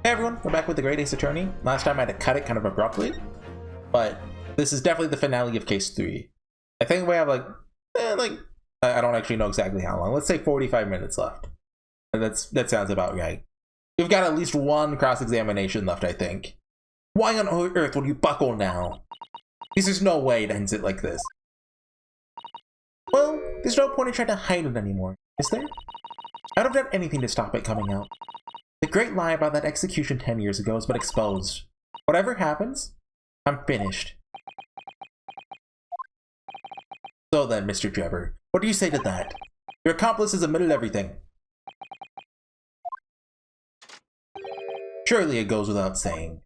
Hey everyone, we're back with the Great Ace Attorney. Last time I had to cut it kind of abruptly, but this is definitely the finale of case 3. I think we have I don't actually know exactly how long. Let's say 45 minutes left. And that sounds about right. We've got at least one cross-examination left, I think. Why on earth would you buckle now? Because there's no way it ends it like this. Well, there's no point in trying to hide it anymore, is there? I don't have done anything to stop it coming out. The great lie about that execution 10 years ago has been exposed. Whatever happens, I'm finished. So then, Mr. Trevor, what do you say to that? Your accomplice has admitted everything. Surely it goes without saying.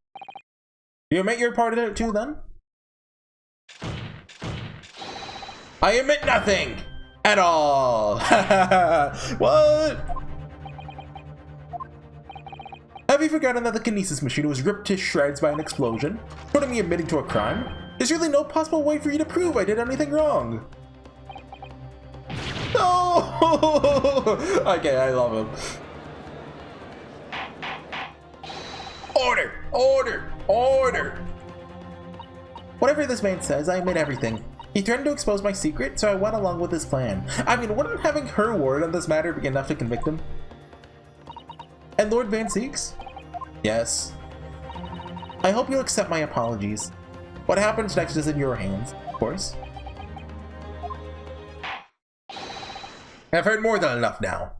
You admit your part of it too, then? I admit nothing! At all! What? Have you forgotten that the kinesis machine was ripped to shreds by an explosion? Short of me admitting to a crime? There's really no possible way for you to prove I did anything wrong. No! Okay, I love him. Order! Order! Order! Whatever this man says, I admit everything. He threatened to expose my secret, so I went along with his plan. I mean, wouldn't having her word on this matter be enough to convict him? And Lord Van Seeks? Yes. I hope you'll accept my apologies. What happens next is in your hands, of course. I've heard more than enough now.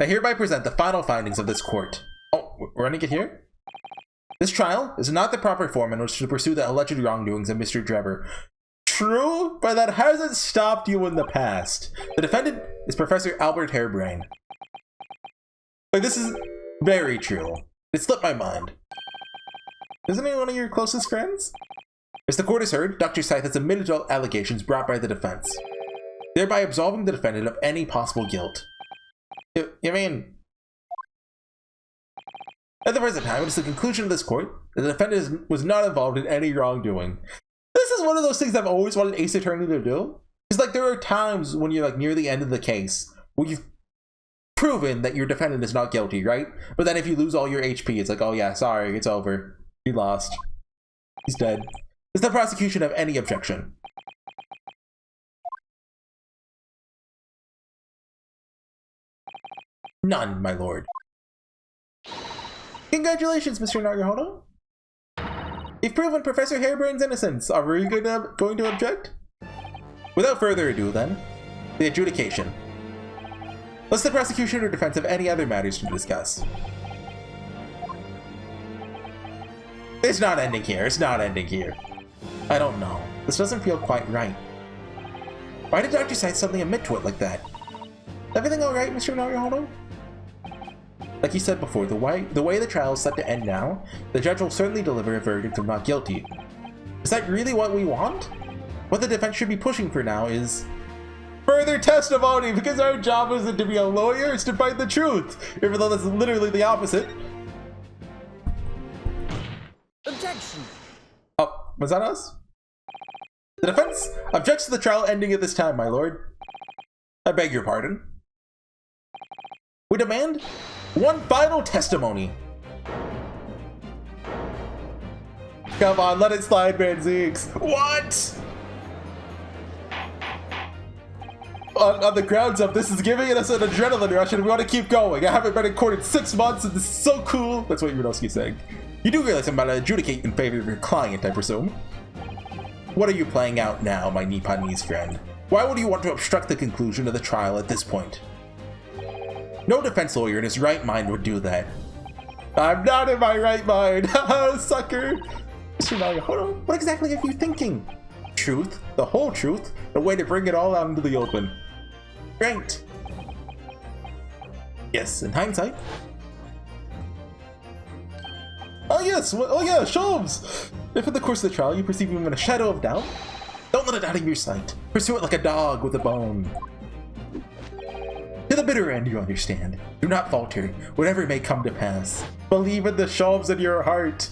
I hereby present the final findings of this court. Oh, we're running it here? This trial is not the proper form in which to pursue the alleged wrongdoings of Mr. Trevor. True, but that hasn't stopped you in the past. The defendant is Professor Albert Hairbrain. Like, this is very true. It slipped my mind. Isn't he one of your closest friends? As the court has heard, Dr. Scythe has admitted all allegations brought by the defense, thereby absolving the defendant of any possible guilt. You mean... At the present time, it is the conclusion of this court that the defendant was not involved in any wrongdoing. This is one of those things I've always wanted Ace Attorney to do. It's like there are times when you're like near the end of the case where you've proven that your defendant is not guilty, right? But then if you lose all your HP, it's like, oh yeah, sorry, it's over. You lost. He's dead. Does the prosecution have any objection? None, my lord. Congratulations, Mr. Nagahono. You've proven Professor Hairbrain's innocence. Are we going to object? Without further ado, then, the adjudication. Unless the prosecution or defense have any other matters to discuss. It's not ending here. It's not ending here. I don't know. This doesn't feel quite right. Why did Dr. Scythe suddenly admit to it like that? Everything alright, Mr. Nagahono? Like you said before, the way the trial is set to end now, the judge will certainly deliver a verdict of not guilty. Is that really what we want? What the defense should be pushing for now is further testimony, because our job isn't to be a lawyer, it's to find the truth, even though that's literally the opposite. Objection! Oh, was that us? The defense objects to the trial ending at this time, my lord. I beg your pardon. We demand one final testimony. Come on, let it slide, Van Zeeks. What? On the grounds of this is giving us an adrenaline rush and we want to keep going. I haven't been in court in 6 months and this is so cool. That's what Uranowski's saying. You do realize I'm about to adjudicate in favor of your client, I presume. What are you playing out now, my Nipponese friend? Why would you want to obstruct the conclusion of the trial at this point? No defense lawyer in his right mind would do that. I'm not in my right mind. Sucker. Mr. Nagahono, what exactly are you thinking? Truth, the whole truth, the way to bring it all out into the open. Right. Yes, in hindsight. Oh yes, oh yeah, Sholmes! If in the course of the trial you perceive even a shadow of doubt, don't let it out of your sight. Pursue it like a dog with a bone. To the bitter end, you understand. Do not falter, whatever may come to pass. Believe in the Sholmes in your heart.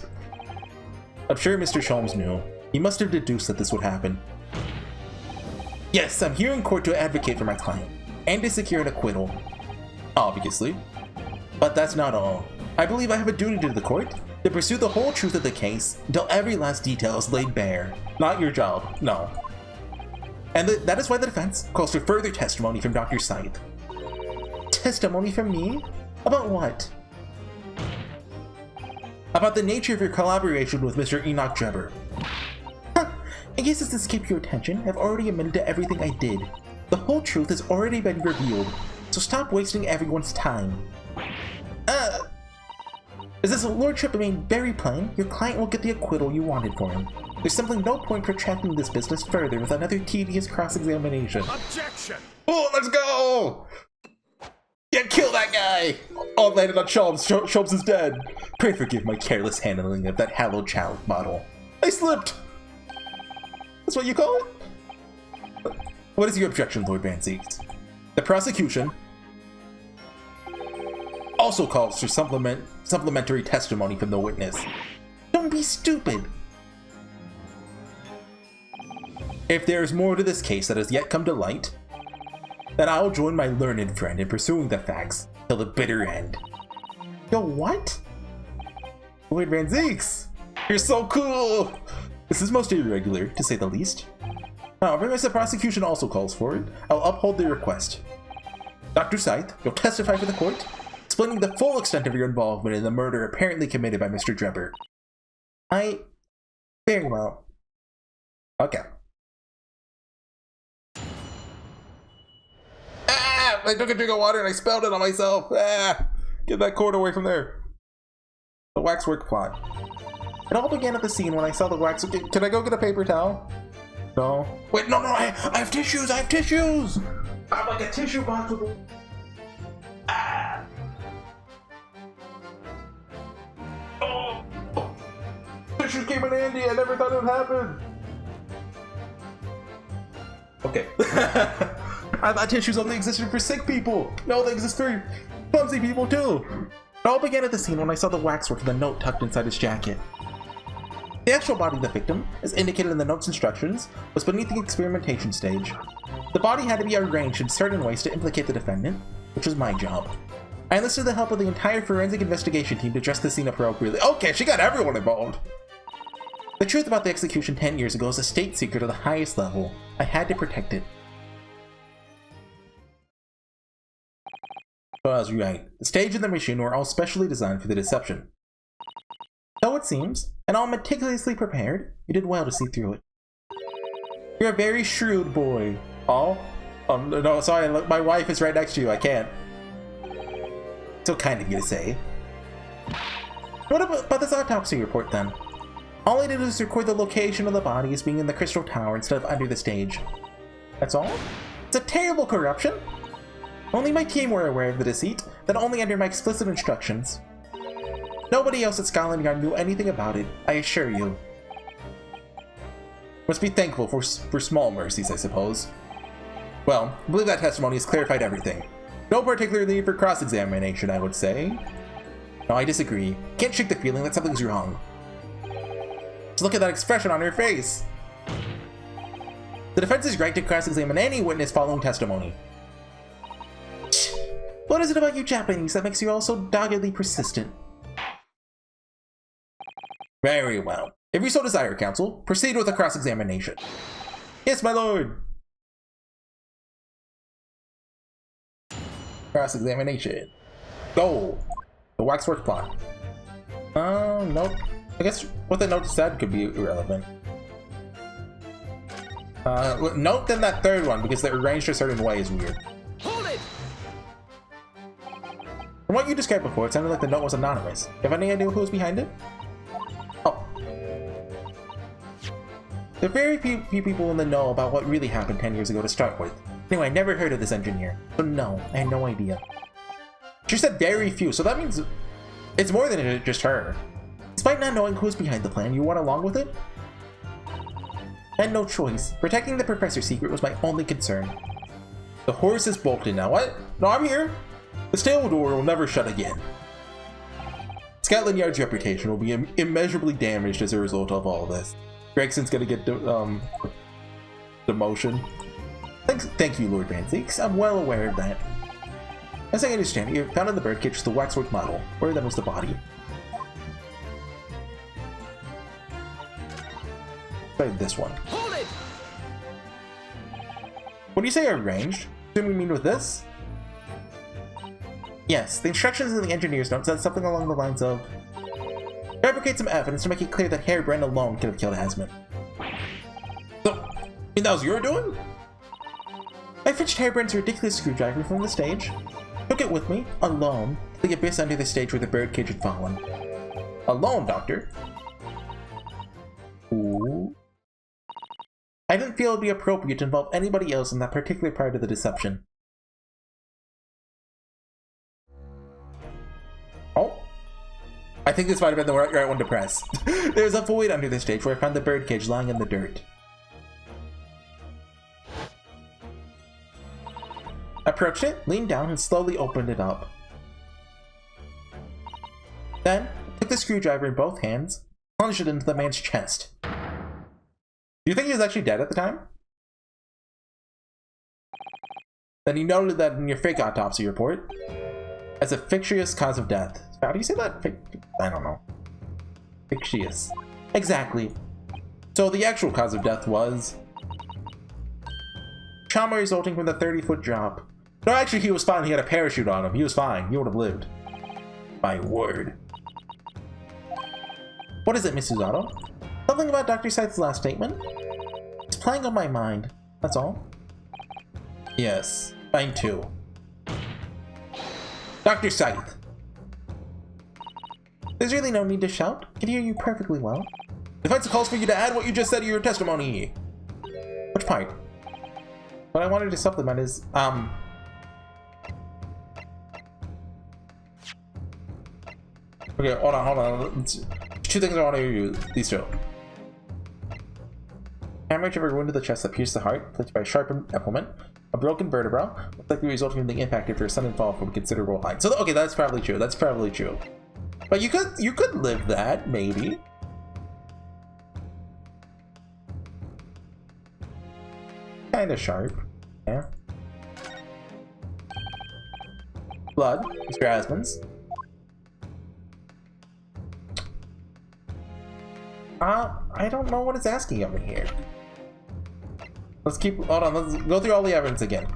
I'm sure Mr. Sholmes knew. He must have deduced that this would happen. Yes, I'm here in court to advocate for my client, and to secure an acquittal. Obviously. But that's not all. I believe I have a duty to the court to pursue the whole truth of the case until every last detail is laid bare. Not your job, no. And that is why the defense calls for further testimony from Dr. Scythe. Testimony from me? About what? About the nature of your collaboration with Mr. Enoch Drebber. Huh. In case this escaped your attention, I've already admitted to everything I did. The whole truth has already been revealed, so stop wasting everyone's time. As this lordship made very plain, your client will get the acquittal you wanted for him. There's simply no point protracting this business further with another tedious cross-examination. Objection! Oh, let's go! Yeah, kill that guy! All landed on Shulbs. Shulbs is dead. Pray forgive my careless handling of that hallowed child model. I slipped! That's what you call it? What is your objection, Lord Van Zieks? The prosecution also calls for supplementary testimony from the witness. Don't be stupid! If there is more to this case that has yet come to light, then I will join my learned friend in pursuing the facts till the bitter end. Yo, what? Lord Van Zieks! You're so cool! This is most irregular, to say the least. However, as the prosecution also calls for it, I'll uphold the request. Dr. Scythe, you'll testify for the court, explaining the full extent of your involvement in the murder apparently committed by Mr. Drebber. Very well. Okay. I took a drink of water and I spilled it on myself. Get that cord away from there. The waxwork plot. It all began at the scene when I saw the wax. Can I go get a paper towel? No. Wait, no, I have tissues. I have tissues. I have like a tissue box with a... Oh. Tissues came in handy. I never thought it would happen. Okay. I thought tissues only existed for sick people. No, they exist for clumsy people too. It all began at the scene when I saw the waxwork of the note tucked inside his jacket. The actual body of the victim, as indicated in the note's instructions, was beneath the experimentation stage. The body had to be arranged in certain ways to implicate the defendant, which was my job. I enlisted the help of the entire forensic investigation team to dress the scene appropriately. Okay, she got everyone involved. The truth about the execution 10 years ago is a state secret of the highest level. I had to protect it. Well, I was right. The stage and the machine were all specially designed for the deception. So it seems, and all meticulously prepared, you did well to see through it. You're a very shrewd boy. Oh? No, sorry, look, my wife is right next to you, I can't. So kind of you to say. What about this autopsy report then? All I did was record the location of the body as being in the Crystal Tower instead of under the stage. That's all? It's a terrible corruption! Only my team were aware of the deceit, then only under my explicit instructions. Nobody else at Scotland Yard knew anything about it, I assure you. Must be thankful for small mercies, I suppose. Well, I believe that testimony has clarified everything. No particular need for cross-examination, I would say. No, I disagree. Can't shake the feeling that something's wrong. Just look at that expression on her face. The defense is right to cross-examine any witness following testimony. What is it about you Japanese that makes you all so doggedly persistent? Very well. If you so desire, counsel, proceed with a cross-examination. Yes, my lord. Cross-examination. Go. The waxwork plot. Nope. I guess what the note said could be irrelevant. Note then that third one, because they're arranged a certain way is weird. Hold it! From what you described before, it sounded like the note was anonymous. You have any idea who was behind it? Oh. There are very few people in the know about what really happened 10 years ago to start with. Anyway, I never heard of this engineer, so no, I had no idea. She said very few, so that means it's more than just her. Despite not knowing who was behind the plan, you went along with it? I had no choice. Protecting the professor's secret was my only concern. The horse is bolted now. What? No, I'm here. The stable door will never shut again. Scotland Yard's reputation will be immeasurably damaged as a result of all this. Gregson's gonna get demotion. Thank you, Lord Van Zieks. I'm well aware of that. As I understand, you found in the birdcage was the waxwork model. Where then was the body? Try this one. Hold it! When you say arranged, do you mean with this? Yes, the instructions in the engineer's note said something along the lines of fabricate some evidence to make it clear that Hairbrand alone could have killed Asmund. So, that was your doing? I fetched Hairbrand's ridiculous screwdriver from the stage, took it with me, alone, to the abyss under the stage where the birdcage had fallen. Alone, Doctor? Ooh. I didn't feel it would be appropriate to involve anybody else in that particular part of the deception. Oh. I think this might have been the right one to press. There's a void under the stage where I found the birdcage lying in the dirt. Approached it, leaned down, and slowly opened it up. Then, took the screwdriver in both hands, plunged it into the man's chest. Do you think he was actually dead at the time? Then you noted that in your fake autopsy report as a fictitious cause of death. How do you say that? I don't know. Fictitious. Exactly. So the actual cause of death was trauma resulting from the 30-foot drop. No, actually he was fine. He had a parachute on him. He was fine. He would have lived. My word. What is it, Mrs. Otto? Something about Dr. Scythe's last statement? It's playing on my mind. That's all. Yes, mine too. Dr. Scythe. There's really no need to shout. I can hear you perfectly well. Defense calls for you to add what you just said to your testimony. Which part? What I wanted to supplement is, okay, hold on. Two things I want to hear you. These two. Hemorrhage of a wound to the chest that pierced the heart, inflicted by a sharp implement. A broken vertebra, likely resulting from the impact after a sudden fall from considerable height. So, okay, that's probably true. That's probably true. But you could live that, maybe. Kinda sharp. Yeah. Blood, Mr. Asmund's. I don't know what it's asking of me here. Let's hold on, let's go through all the evidence again.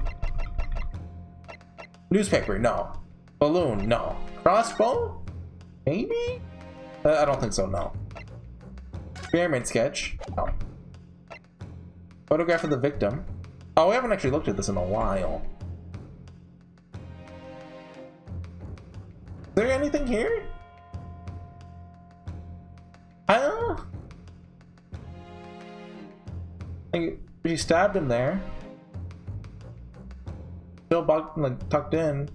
Newspaper, no. Balloon, no. Crossbow? Maybe? I don't think so, no. Experiment sketch, no. Photograph of the victim. Oh, we haven't actually looked at this in a while. Is there anything here? She stabbed him there. Still tucked in.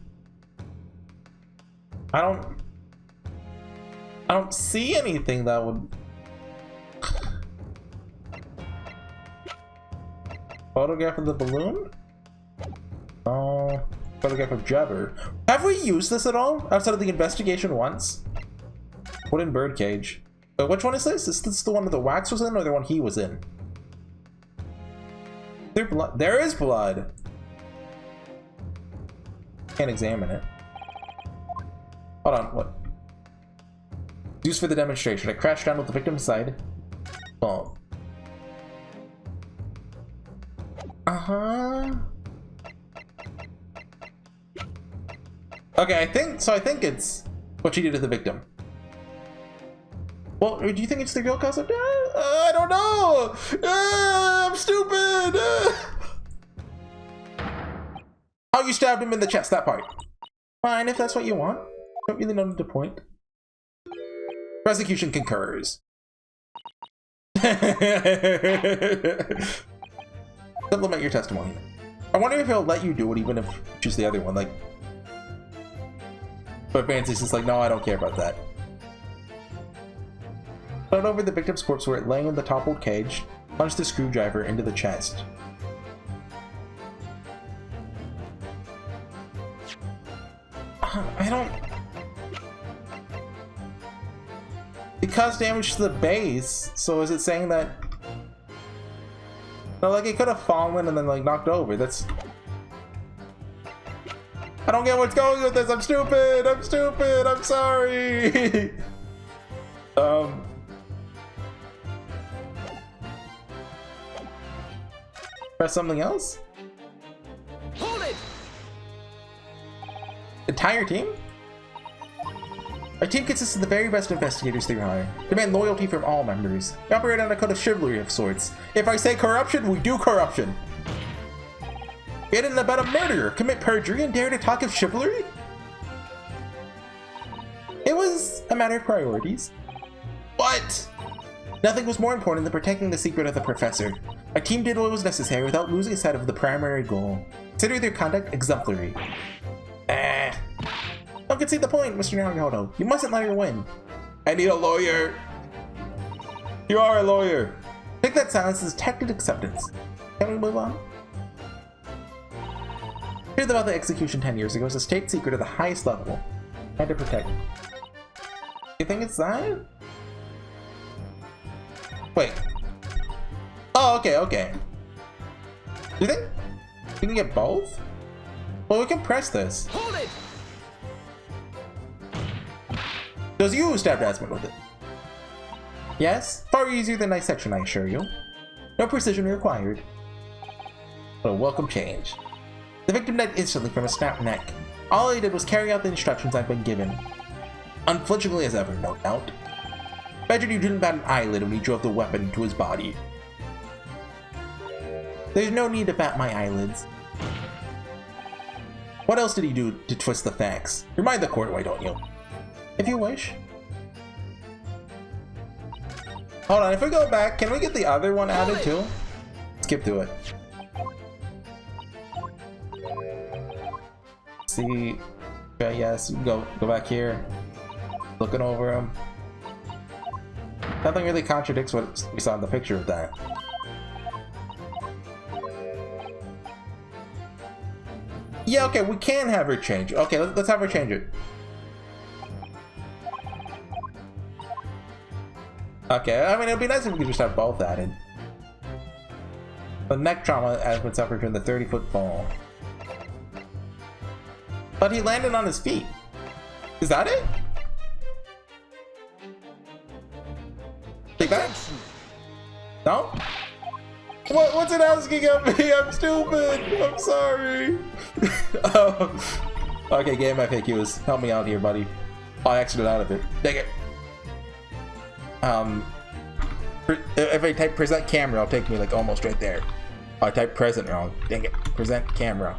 I don't see anything that would. Photograph of the balloon? Oh, photograph of Jabber. Have we used this at all outside of the investigation once? Wooden birdcage. But which one is this? Is this the one that the wax was in, or the one he was in? There is blood. Can't examine it. Hold on, what? Used for the demonstration. I crashed down with the victim's side. Oh. Uh-huh. Okay, I think it's what she did to the victim. Well, do you think it's the real cause of death? I don't know! I'm stupid! How you stabbed him in the chest, that part. Fine, if that's what you want. Don't really know the point. Prosecution concurs. Supplement your testimony. I wonder if he'll let you do it even if you choose the other one, like... But Fancy's just like, no, I don't care about that. Put over the victim's corpse where it lay in the toppled cage, punched the screwdriver into the chest. I don't... It caused damage to the base, so is it saying that... No, like, it could have fallen and then, like, knocked over. That's... I don't get what's going with this. I'm stupid. I'm stupid. I'm sorry. Press something else? Hold it! Entire team? Our team consists of the very best investigators they hire. Demand loyalty from all members. We operate on a code of chivalry of sorts. If I say corruption, we do corruption. Get in about a murderer, commit perjury, and dare to talk of chivalry? It was a matter of priorities. What? Nothing was more important than protecting the secret of the professor. Our team did what was necessary without losing sight of the primary goal. Consider their conduct exemplary. Don't concede the point, Mr. Naruhodo. You mustn't let her win. I need a lawyer. You are a lawyer. Take that silence as tacit acceptance. Can we move on? Heard about the execution 10 years ago. It's a state secret of the highest level. Had to protect. You think it's that? Wait. Oh, okay, okay. Do you think we can get both? Well, we can press this. Hold it! Does you stab Desmond with it? Yes? Far easier than dissection, I assure you. No precision required. But a welcome change. The victim died instantly from a snapped neck. All I did was carry out the instructions I've been given. Unflinchingly as ever, no doubt. Imagine you didn't bat an eyelid when he drove the weapon into his body. There's no need to bat my eyelids. What else did he do to twist the facts? Remind the court, why don't you? If you wish. Hold on, if we go back, can we get the other one added too? Skip through it. See, okay, yes, go back here. Looking over him. Nothing really contradicts what we saw in the picture of that. Yeah, okay, we can have her change. Okay, let's have her change it. Okay, I mean, it'd be nice if we could just have both added. The neck trauma has been suffered from the 30-foot fall. But he landed on his feet. Is that it? Take that? No? What's it asking of me? I'm stupid. I'm sorry. Okay, game FAQs. Help me out here, buddy. Oh, I exited out of it. Dang it. If I type present camera, it'll take me like almost right there. Oh, I typed present wrong. Dang it. Present camera.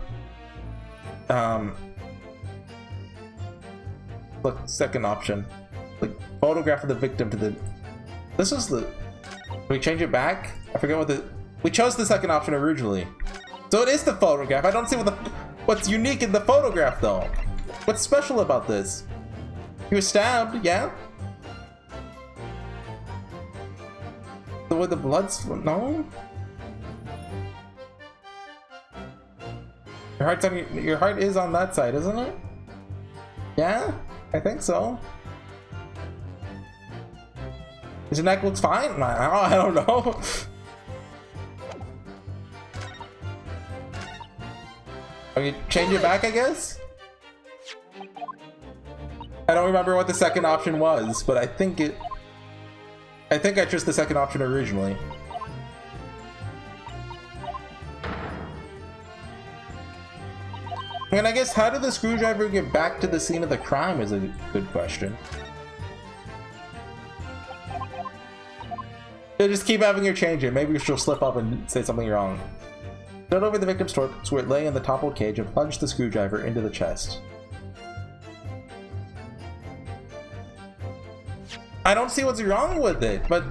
Look, second option. Like, photograph of the victim to the... This was the... Can we change it back? I forget what the... We chose the second option originally. So it is the photograph. I don't see what the... What's unique in the photograph, though? What's special about this? He was stabbed, yeah? The way the blood's... No? Your heart is on that side, isn't it? Yeah? I think so. His neck looks fine? I don't know. Okay, change it back, I guess? I don't remember what the second option was, but I think I chose the second option originally. And I guess how did the screwdriver get back to the scene of the crime is a good question. Yeah, just keep having her change it. Maybe she'll slip up and say something wrong. Stood over the victim's corpse where it lay in the toppled cage and plunged the screwdriver into the chest. I don't see what's wrong with it, but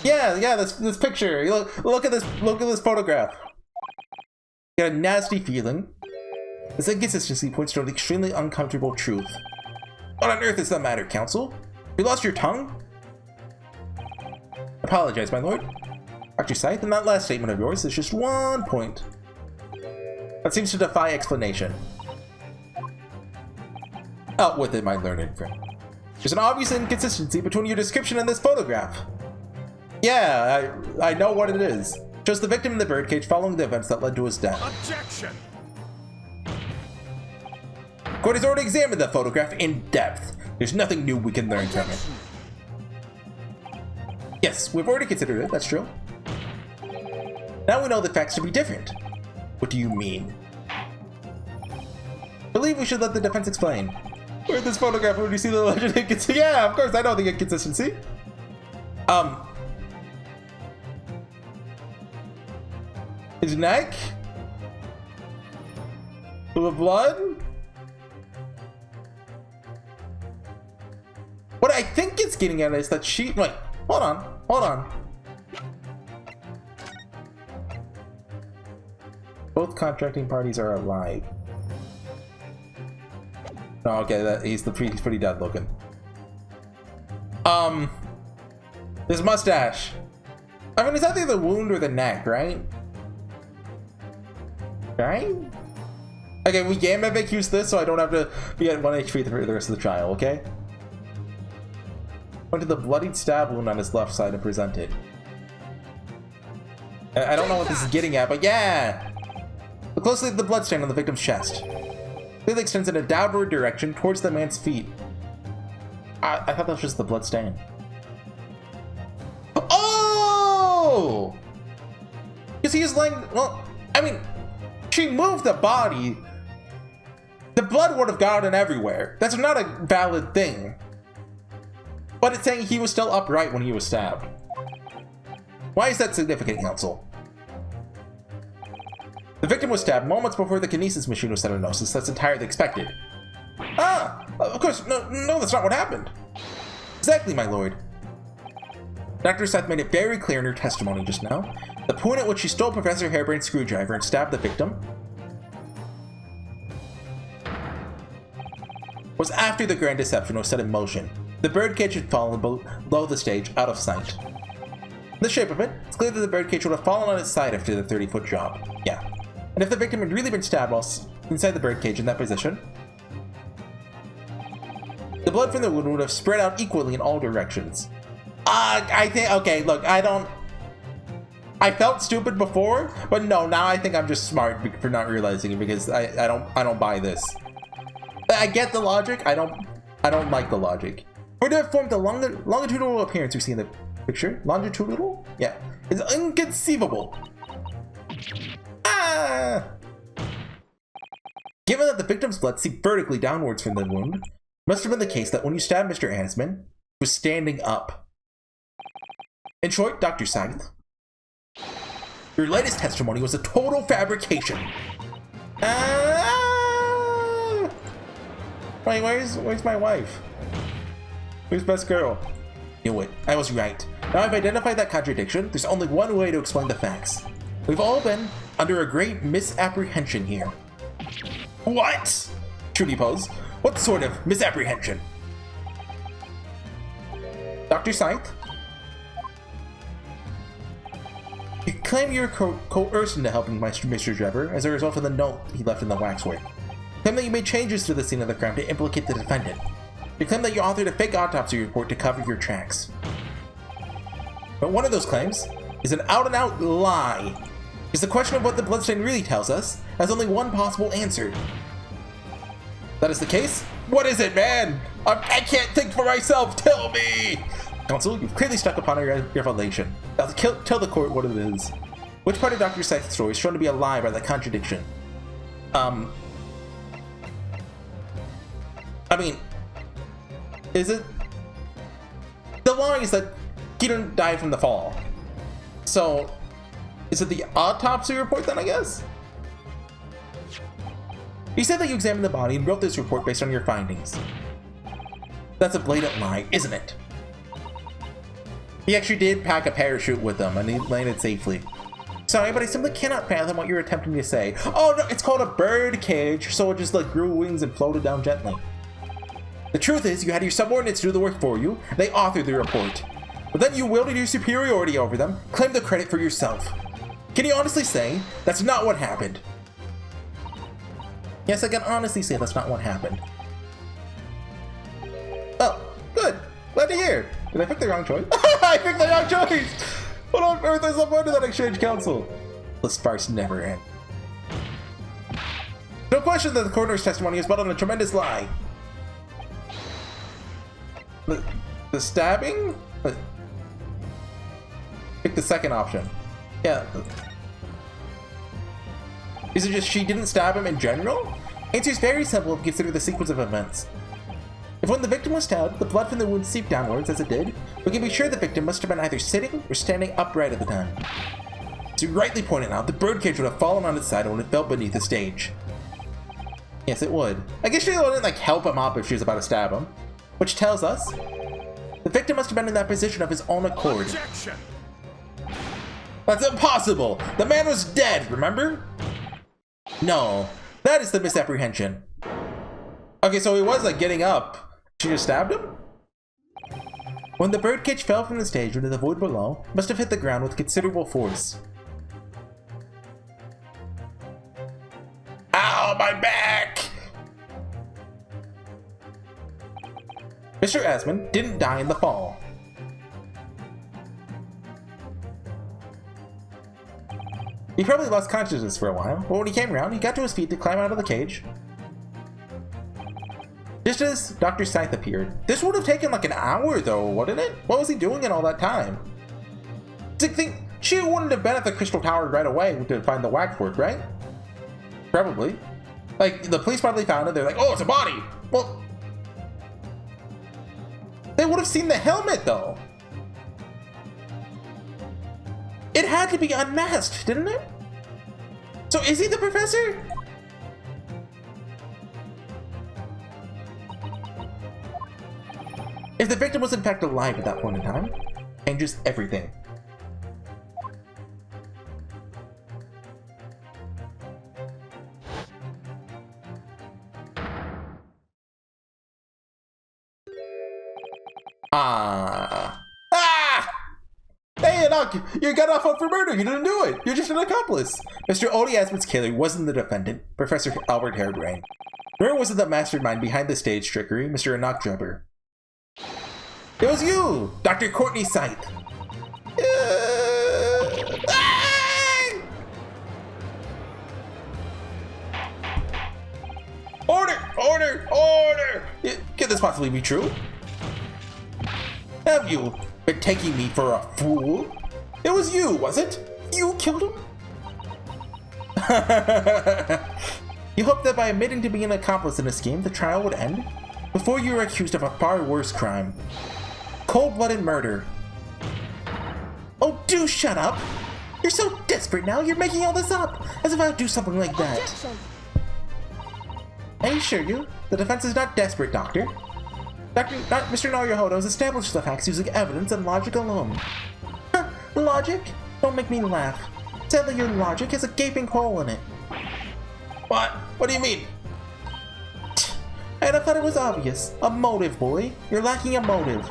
yeah, this picture. Look at this photograph. Got a nasty feeling. This inconsistency points to an extremely uncomfortable truth. What on earth is the matter, Counsel? You lost your tongue? Apologize, my lord. Dr. Scythe, in that last statement of yours, there's just one point that seems to defy explanation. Out with it, my learned friend. There's an obvious inconsistency between your description and this photograph. Yeah, I know what it is. Shows the victim in the birdcage following the events that led to his death. Objection! Court has already examined the photograph in depth. There's nothing new we can learn from it. Yes, we've already considered it, that's true. Now we know the facts to be different. What do you mean? I believe we should let the defense explain. Where's this photograph? Where do you see the alleged inconsistency? Yeah, of course, I know the inconsistency. His neck? Full of blood? What I think it's getting at is that she... Wait, hold on. Both contracting parties are alive. Oh, okay, he's pretty dead looking. His mustache. I mean, it's either the wound or the neck, right? Right? Okay, we can FAQs this, so I don't have to be at 1 HP for the rest of the trial, okay? Went to the bloodied stab wound on his left side and presented. I don't know what this is getting at, but yeah! Look closely at the bloodstain on the victim's chest. Clearly extends in a downward direction towards the man's feet. I thought that was just the blood stain. Oh! Because he was laying... Well, I mean, she moved the body. The blood would have gotten everywhere. That's not a valid thing. But it's saying he was still upright when he was stabbed. Why is that significant, Counsel? The victim was stabbed moments before the kinesis machine was set on Gnosis. That's entirely expected. Ah! Of course, no, that's not what happened. Exactly, my lord. Dr. Seth made it very clear in her testimony just now. The point at which she stole Professor Harebrain's screwdriver and stabbed the victim was after the grand deception was set in motion. The birdcage had fallen below the stage, out of sight. The shape of it, it's clear that the birdcage would have fallen on its side after the 30-foot drop. Yeah. And if the victim had really been stabbed while inside the birdcage in that position, the blood from the wound would have spread out equally in all directions. I think, okay, look, I felt stupid before, but no, now I think I'm just smart for not realizing it, because I don't buy this. I get the logic, I don't like the logic. For to have formed the longitudinal appearance we see in the picture, longitudinal? Yeah, is inconceivable. Ah! Given that the victim's blood seeped vertically downwards from the wound, it must have been the case that when you stabbed Mr. Ansman, he was standing up. In short, Dr. Scythe, your latest testimony was a total fabrication. Wait, where's my wife? Where's best girl? Knew it. I was right. Now I've identified that contradiction. There's only one way to explain the facts. We've all been under a great misapprehension here. What? Trudy posed. What sort of misapprehension? Dr. Scythe? You claim you were coerced into helping Mr. Drebber as a result of the note he left in the waxwork. You claim that you made changes to the scene of the crime to implicate the defendant. You claim that you authored a fake autopsy report to cover your tracks. But one of those claims is an out-and-out lie. Because the question of what the bloodstain really tells us has only one possible answer. That is the case? What is it, man? I can't think for myself. Tell me! Counsel, you've clearly stuck upon a revelation. Now tell the court what it is. Which part of Dr. Scythe's story is shown to be a lie by the contradiction? I mean, is it? The lie is that he didn't die from the fall. So, is it the autopsy report then, I guess? You said that you examined the body and wrote this report based on your findings. That's a blatant lie, isn't it? He actually did pack a parachute with him and he landed safely. Sorry, but I simply cannot fathom what you're attempting to say. Oh no, it's called a bird cage, so it just like grew wings and floated down gently. The truth is, you had your subordinates do the work for you, and they authored the report. But then you wielded your superiority over them, claimed the credit for yourself. Can you honestly say that's not what happened? Yes, I can honestly say that's not what happened. Oh, good. Glad to hear. Did I pick the wrong choice? I picked the wrong choice! What on earth is up under that exchange council? This farce never ends. No question that the coroner's testimony is built on a tremendous lie. The stabbing? Pick the second option. Yeah. Is it just she didn't stab him in general? Answer is very simple if you consider the sequence of events. If when the victim was stabbed, the blood from the wound seeped downwards as it did, we can be sure the victim must have been either sitting or standing upright at the time. As you rightly pointed out, the birdcage would have fallen on its side when it fell beneath the stage. Yes, it would. I guess she wouldn't like help him up if she was about to stab him. Which tells us the victim must have been in that position of his own accord. Objection! That's impossible! The man was dead, remember? No, that is the misapprehension. Okay, so he was like getting up. She just stabbed him? When the birdcage fell from the stage into the void below, it must have hit the ground with considerable force. Ow, my back! Mr. Asmund didn't die in the fall. He probably lost consciousness for a while, but when he came around, he got to his feet to climb out of the cage. Just as Dr. Scythe appeared. This would have taken like an hour though, wouldn't it? What was he doing in all that time? She wouldn't have been at the Crystal Tower right away to find the Whackford, right? Probably. Like, the police probably found it, they're like, oh, it's a body! Well, they would have seen the helmet though. It had to be unmasked, didn't it? So is he the professor? If the victim was in fact alive at that point in time, changes everything. Hey, Enoch, you got off for murder. You didn't do it. You're just an accomplice. Mr. Odie Asmund's killer wasn't the defendant, Professor Albert Harebrain. Nor was it the mastermind behind the stage trickery, Mr. Enoch Jumper. It was you, Dr. Courtney Scythe. Order! Order! Order! Can this possibly be true? Have you been taking me for a fool? It was you, was it? You killed him? You hoped that by admitting to being an accomplice in a scheme, the trial would end? Before you were accused of a far worse crime. Cold-blooded murder. Oh, do shut up! You're so desperate now, you're making all this up! As if I would do something like that. Objection. I assure you, the defense is not desperate, Doctor. Mr. Naruhodo has established the facts using evidence and logic alone. Huh, logic? Don't make me laugh. Sadly, your logic has a gaping hole in it. What? What do you mean? And I thought it was obvious. A motive, boy. You're lacking a motive.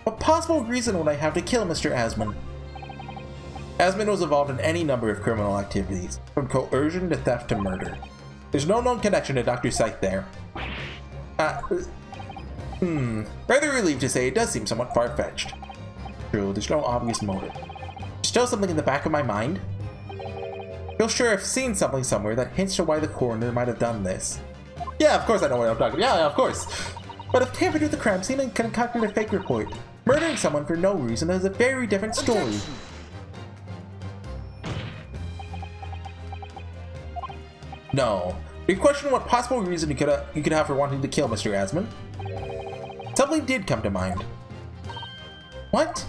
What possible reason would I have to kill Mr. Asmund? Asmund was involved in any number of criminal activities, from coercion to theft to murder. There's no known connection to Dr. Scythe there. Rather relieved to say it does seem somewhat far-fetched. True, there's no obvious motive. There's still something in the back of my mind. Feel sure I've seen something somewhere that hints to why the coroner might have done this. Yeah, of course I know what I'm talking about. Yeah, of course. But if tampered with the crime scene and concocted a fake report, murdering someone for no reason is a very different story. Objection. No. You question what possible reason you could have for wanting to kill Mr. Asmund. Something did come to mind. What?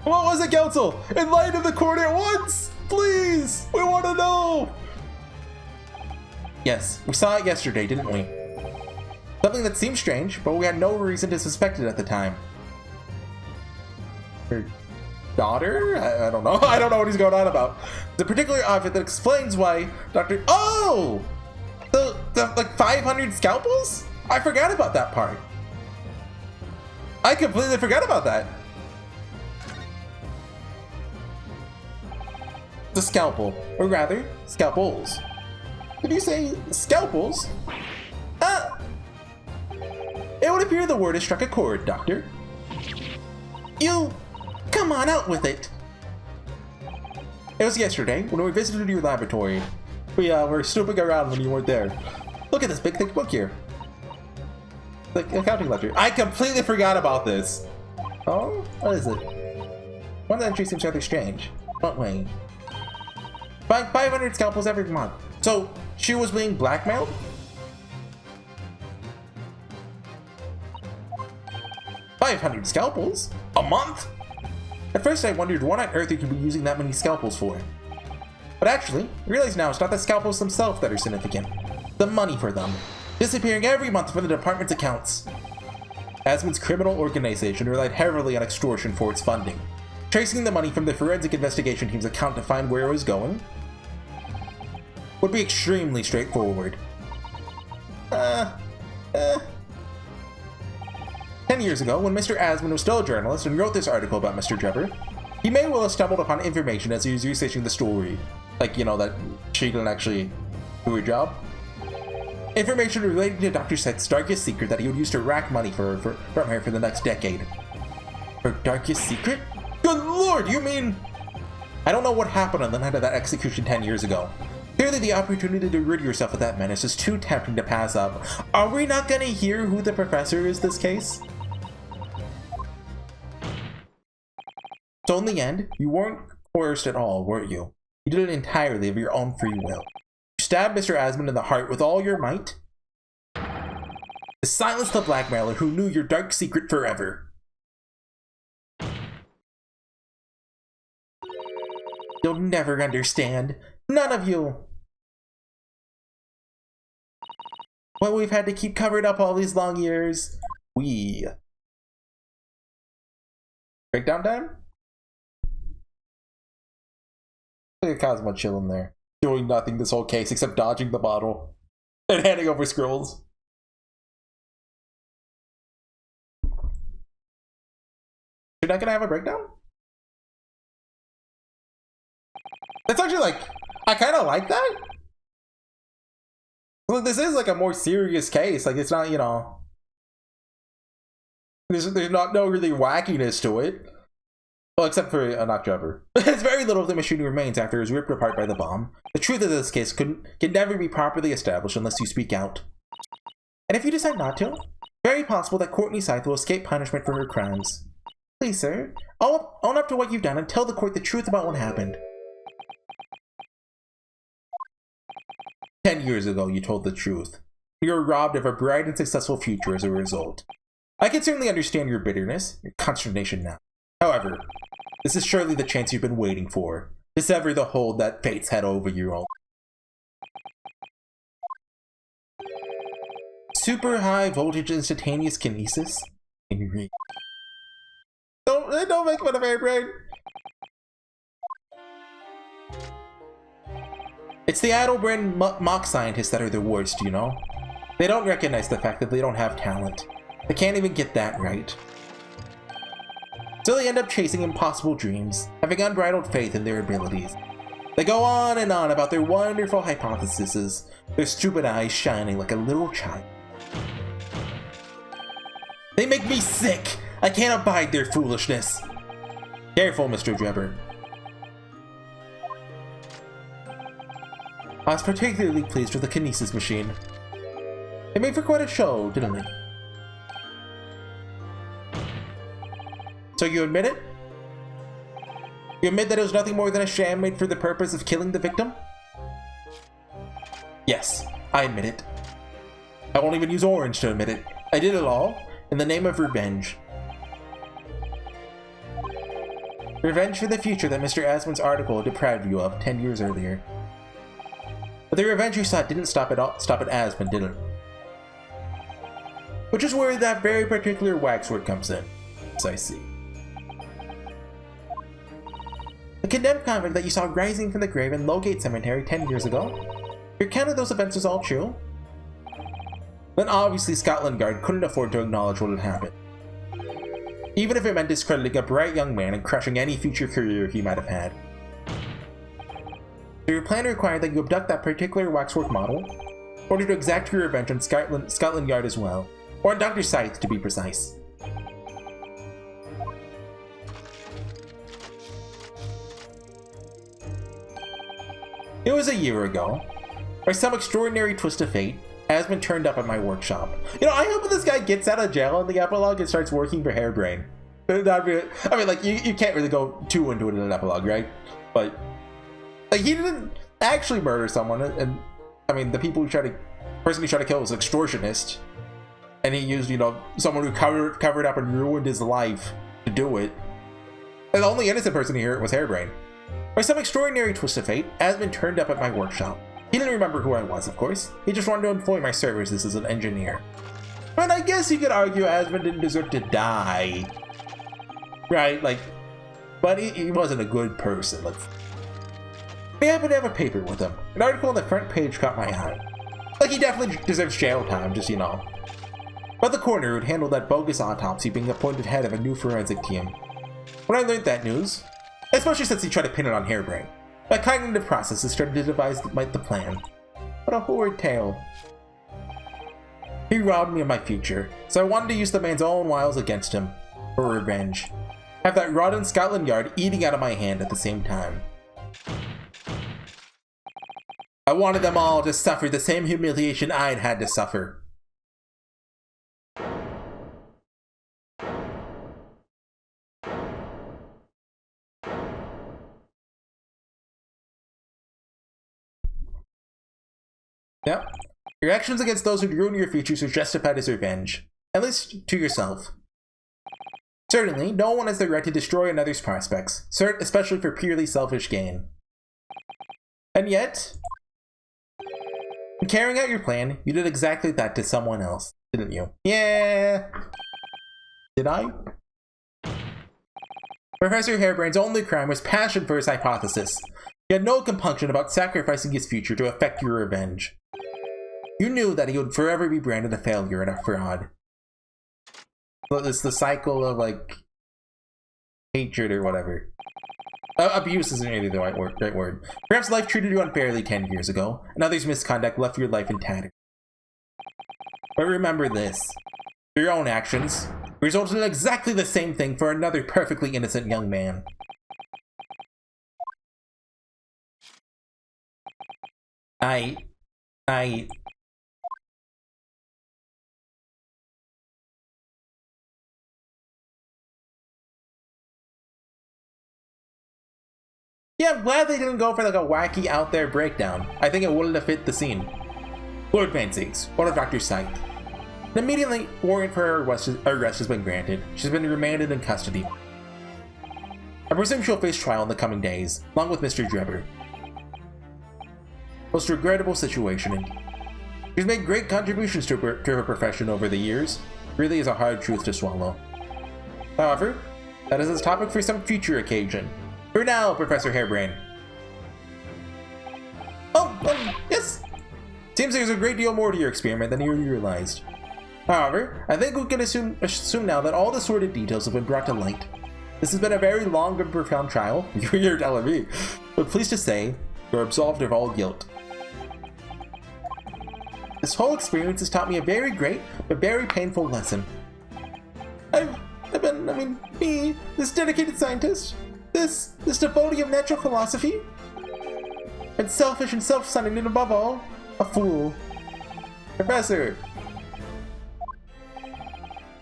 What was it, Council? Enlighten the court at once! Please! We want to know! Yes, we saw it yesterday, didn't we? Something that seemed strange, but we had no reason to suspect it at the time. Her daughter? I don't know. I don't know what he's going on about. The particular outfit that explains why Dr. Oh! The like 500 scalpels? I forgot about that part. I completely forgot about that. The scalpel, or rather, scalpels. Did you say scalpels? It would appear the word has struck a chord, Doctor. You... come on, out with it! It was yesterday, when we visited your laboratory. We were snooping around when you weren't there. Look at this big thick book here. The accounting ledger. I completely forgot about this. Oh, what is it? One entry seems rather strange. What way? Buying 500 scalpels every month. So she was being blackmailed? $500 scalpels? A month? At first I wondered what on earth you could be using that many scalpels for. But actually, I realize now it's not the scalpels themselves that are significant. The money for them. Disappearing every month from the department's accounts. Asmon's criminal organization relied heavily on extortion for its funding. Tracing the money from the forensic investigation team's account to find where it was going would be extremely straightforward. 10 years ago, when Mr. Asmon was still a journalist and wrote this article about Mr. Trevor, he may well have stumbled upon information as he was researching the story. Like, you know, that she didn't actually do her job. Information relating to Dr. Seth's darkest secret that he would use to rack money from her for the next decade. Her darkest secret? Good lord, you mean... I don't know what happened on the night of that execution 10 years ago. Clearly the opportunity to rid yourself of that menace is too tempting to pass up. Are we not gonna hear who the professor is this case? So in the end, you weren't coerced at all, were you? You did it entirely of your own free will. You stabbed Mr. Asmon in the heart with all your might to silence the blackmailer who knew your dark secret forever. You'll never understand. None of you. What we've had to keep covered up all these long years. Breakdown time? Look at Cosmo chilling there. Doing nothing this whole case except dodging the bottle. And handing over scrolls. You're not gonna have a breakdown? That's actually like... I kind of like that. Well, this is like a more serious case. Like, it's not, you know... There's not no really wackiness to it. Well, except for Knock Trevor. There's very little of the machine remains after it was ripped apart by the bomb. The truth of this case can never be properly established unless you speak out. And if you decide not to, very possible that Courtney Scythe will escape punishment for her crimes. Please, sir, own up to what you've done and tell the court the truth about what happened. 10 years ago, you told the truth. You were robbed of a bright and successful future as a result. I can certainly understand your bitterness, your consternation now. However, this is surely the chance you've been waiting for, to sever the hold that fate's had over you all. Super high voltage instantaneous kinesis? Don't make fun of my brain! It's the addle-brain mock scientists that are the worst, you know? They don't recognize the fact that they don't have talent. They can't even get that right. So they end up chasing impossible dreams, having unbridled faith in their abilities. They go on and on about their wonderful hypotheses, their stupid eyes shining like a little child. They make me sick! I can't abide their foolishness! Careful, Mr. Trevor. I was particularly pleased with the kinesis machine. It made for quite a show, didn't it? So you admit it? You admit that it was nothing more than a sham made for the purpose of killing the victim? Yes, I admit it. I won't even use orange to admit it. I did it all in the name of revenge. Revenge for the future that Mr. Asmon's article deprived you of 10 years earlier. But the revenge you sought didn't stop at Asmon, did it? Which is where that very particular waxwork comes in. So I see. The condemned convict that you saw rising from the grave in Lowgate Cemetery 10 years ago? Your account of those events was all true? Then obviously Scotland Yard couldn't afford to acknowledge what had happened. Even if it meant discrediting a bright young man and crushing any future career he might have had. So your plan required that you abduct that particular waxwork model, in order to exact your revenge on Scotland Yard as well, or on Dr. Scythe to be precise. It was a year ago. By some extraordinary twist of fate, has been turned up at my workshop. You know, I hope this guy gets out of jail in the epilogue and starts working for Hairbrain. I mean, like, you can't really go too into it in an epilogue, right? But, like, he didn't actually murder someone, and, I mean, the person he tried to kill was an extortionist, and he used, you know, someone who covered up and ruined his life to do it. And the only innocent person here was Hairbrain. By some extraordinary twist of fate, has been turned up at my workshop. He didn't remember who I was, of course. He just wanted to employ my services as an engineer. But I guess you could argue Asmund didn't deserve to die. Right, like, but he wasn't a good person. He happened to have a paper with him. An article on the front page caught my eye. Like, he definitely deserves jail time, just, you know. But the coroner who'd handled that bogus autopsy being appointed head of a new forensic team. When I learned that news, especially since he tried to pin it on Hairbrain, my cognitive processes started to devise the plan. What a horrid tale. He robbed me of my future, so I wanted to use the man's own wiles against him, for revenge. Have that rod in Scotland Yard eating out of my hand at the same time. I wanted them all to suffer the same humiliation I'd had to suffer. Yep. Your actions against those who'd ruin your futures are justified as revenge. At least to yourself. Certainly, no one has the right to destroy another's prospects, especially for purely selfish gain. And yet, in carrying out your plan, you did exactly that to someone else, didn't you? Yeah. Did I? Professor Hairbrain's only crime was passion for his hypothesis. He had no compunction about sacrificing his future to effect your revenge. You knew that he would forever be branded a failure and a fraud. But it's the cycle of, like, hatred or whatever. Abuse isn't really the right word. Perhaps life treated you unfairly 10 years ago, and others' misconduct left your life in tatters. But remember this. Your own actions resulted in exactly the same thing for another perfectly innocent young man. Yeah, I'm glad they didn't go for like a wacky out there breakdown. I think it wouldn't have fit the scene. Lord Van Siegs, one of Dr. Scythe. An immediately warrant for her arrest has been granted. She's been remanded in custody. I presume she'll face trial in the coming days, along with Mr. Drebber. Most regrettable situation indeed. She's made great contributions to her profession over the years. Really is a hard truth to swallow. However, that is a topic for some future occasion. For now, Professor Hairbrain. Yes! Seems there's a great deal more to your experiment than you realized. However, I think we can assume now that all the sordid details have been brought to light. This has been a very long and profound trial, you're telling me, but pleased to say, you're absolved of all guilt. This whole experience has taught me a very great, but very painful lesson. Me, this dedicated scientist, this devotee of natural philosophy, and selfish and self-centered, and above all, a fool. Professor!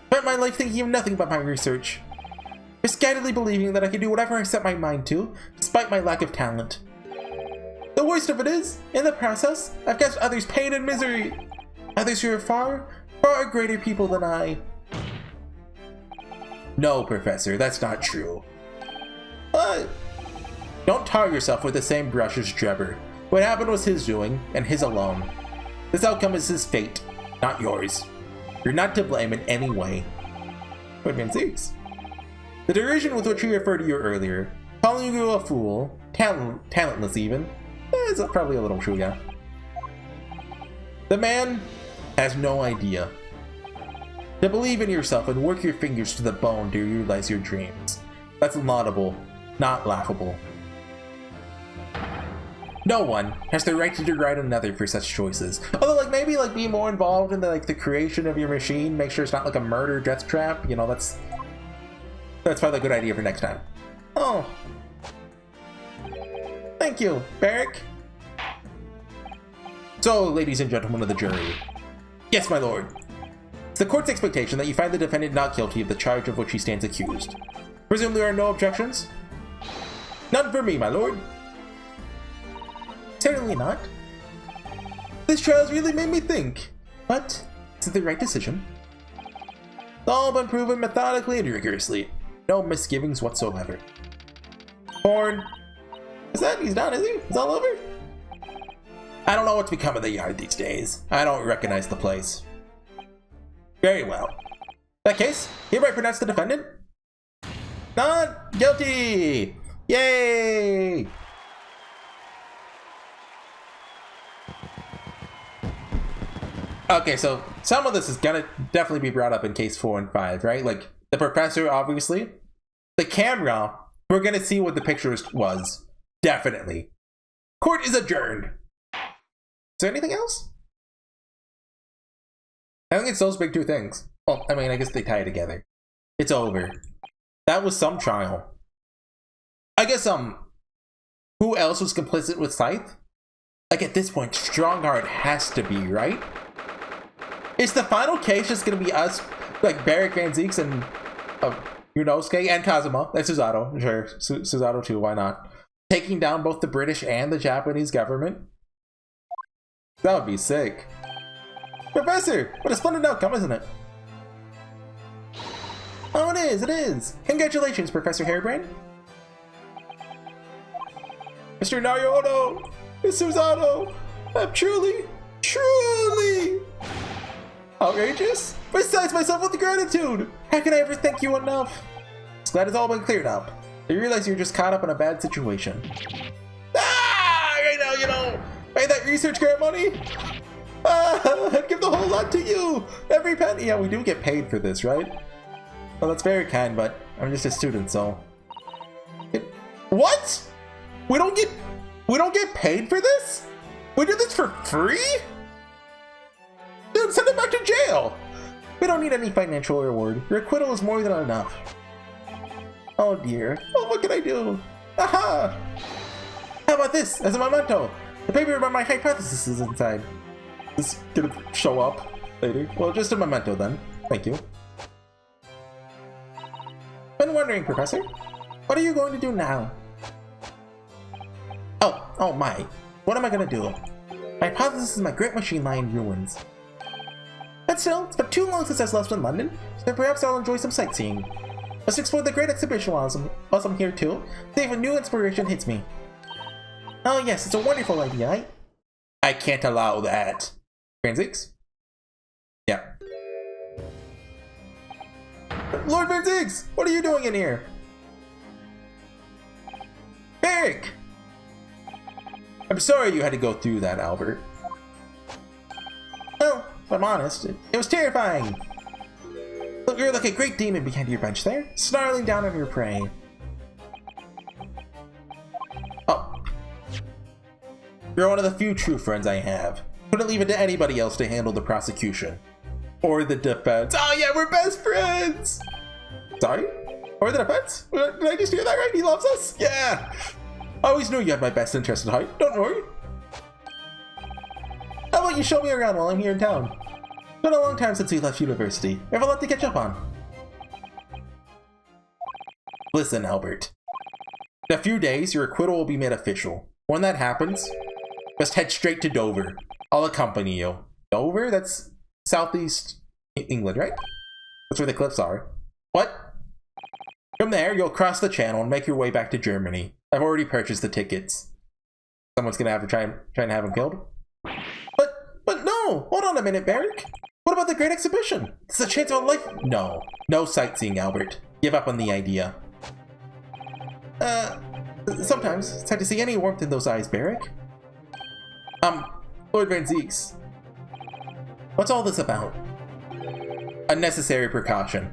Spent my life thinking of nothing but my research. Misguidedly believing that I could do whatever I set my mind to, despite my lack of talent. The worst of it is, in the process, I've caused others pain and misery. Others who are far, far greater people than I. No, Professor, that's not true. Don't tar yourself with the same brush as Drebber. What happened was his doing, and his alone. This outcome is his fate, not yours. You're not to blame in any way. Lord Van Siegs. The derision with which he referred to you earlier, calling you a fool, talentless even, is probably a little true, yeah. The man has no idea. To believe in yourself and work your fingers to the bone to realize your dreams. That's laudable, not laughable. No one has the right to deride another for such choices. Although, like, maybe, like, be more involved in the, like, the creation of your machine, make sure it's not, like, a murder death trap, you know, that's probably a good idea for next time. Oh. Thank you, Barrick. So, ladies and gentlemen of the jury. Yes, my lord. It's the court's expectation that you find the defendant not guilty of the charge of which he stands accused. Presume there are no objections? None for me, my lord. Certainly not. This trial's really made me think. But, is it the right decision? It's all been proven methodically and rigorously. No misgivings whatsoever. Horn. Is that? He's done, is he? It's all over? I don't know what's become of the yard these days. I don't recognize the place. Very well. In that case, hereby pronounce the defendant not guilty! Yay! Okay, so some of this is gonna definitely be brought up in case 4 and 5, right? Like, the professor, obviously. The camera, we're gonna see what the picture was. Definitely. Court is adjourned. Is there anything else? I think it's those big two things. Well, I mean, I guess they tie together. It's over. That was some trial. I guess, who else was complicit with Scythe? Like, at this point, Strongheart has to be, right? Is the final case just gonna be us, like, Barrick Van Zeeks and, Yunosuke and Kazuma, and Susato, sure, Susato too, why not? Taking down both the British and the Japanese government? That would be sick. Professor, what a splendid outcome, isn't it? Oh, it is, it is. Congratulations, Professor Hairbrain. Mr. Nariono, Miss Susato, I'm truly outrageous. Besides myself with gratitude. How can I ever thank you enough? It's glad it's all been cleared up. I realize you're just caught up in a bad situation. Right now, you know, hey, that research grant money? I'd give the whole lot to you. Every penny. Yeah, we do get paid for this, right? Well, that's very kind, but I'm just a student, so. What? We don't get paid for this? We do this for free? Dude, send him back to jail. We don't need any financial reward. Your acquittal is more than enough. Oh dear. Oh, what can I do? Aha! How about this as a memento? The paper about my hypothesis is inside. Is this gonna show up later? Well, just a memento then. Thank you. Been wondering, Professor, what are you going to do now? Oh my. What am I gonna do? My hypothesis is my great machine lie in ruins. But still, it's been too long since I was last in London, so perhaps I'll enjoy some sightseeing. Let's explore the great exhibition while I'm here too, see if a new inspiration hits me. Oh yes, it's a wonderful idea. I can't allow that. Van Yeah. Lord Van what are you doing in here? Barrick! I'm sorry you had to go through that, Albert. Well, if I'm honest, it was terrifying. Look, you're like a great demon behind your bench there, snarling down on your prey. Oh. You're one of the few true friends I have. Couldn't leave it to anybody else to handle the prosecution. Or the defense. Oh yeah, we're best friends! Sorry? Or the defense? Did I just hear that right? He loves us? Yeah! I always knew you had my best interest at heart. Don't worry. How about you show me around while I'm here in town? It's been a long time since we left university. We have a lot to catch up on. Listen, Albert. In a few days, your acquittal will be made official. When that happens, just head straight to Dover. I'll accompany you. Dover? That's southeast England, right? That's where the cliffs are. What? From there, you'll cross the channel and make your way back to Germany. I've already purchased the tickets. Someone's gonna have to try and have him killed. But no! Hold on a minute, Barrick. What about the Great Exhibition? It's a chance of a life. No sightseeing, Albert. Give up on the idea. Sometimes it's hard to see any warmth in those eyes, Barrick. Lord Van Zeeks. What's all this about? A necessary precaution.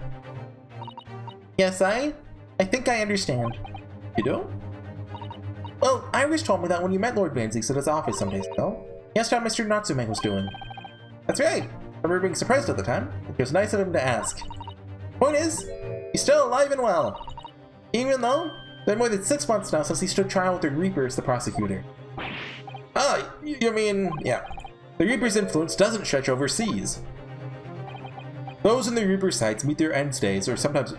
Yes, I think I understand. You do? Well, Iris told me that when you met Lord Van Zeeks at his office some days ago, he asked how Mr. Natsume was doing. That's right. I remember being surprised at the time. It was nice of him to ask. Point is, he's still alive and well. Even though, it's been more than 6 months now since he stood trial with the Reaper as the prosecutor. Oh, you mean, yeah. The Reaper's influence doesn't stretch overseas. Those in the Reaper's sights meet their ends days or sometimes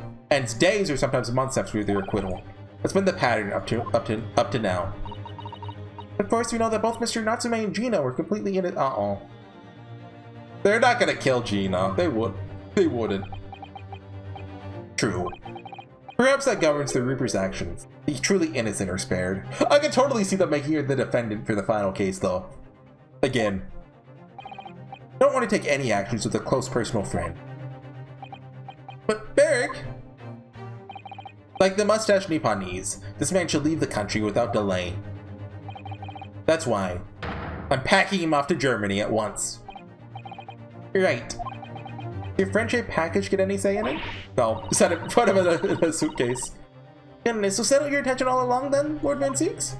months after their acquittal. That's been the pattern up to now. Of course, we know that both Mr. Natsume and Gina were completely in it. They're not gonna kill Gina. They wouldn't. True. Perhaps that governs the Reaper's actions. The truly innocent are spared. I can totally see them making her the defendant for the final case, though. Again, don't want to take any actions with a close personal friend. But Barrick, like the mustache Nipponese, this man should leave the country without delay. That's why I'm packing him off to Germany at once. Right. Did your friendship package get any say in it? No, set it, put him in a suitcase. Goodness, so settle your attention all along then, Lord Van Seeks?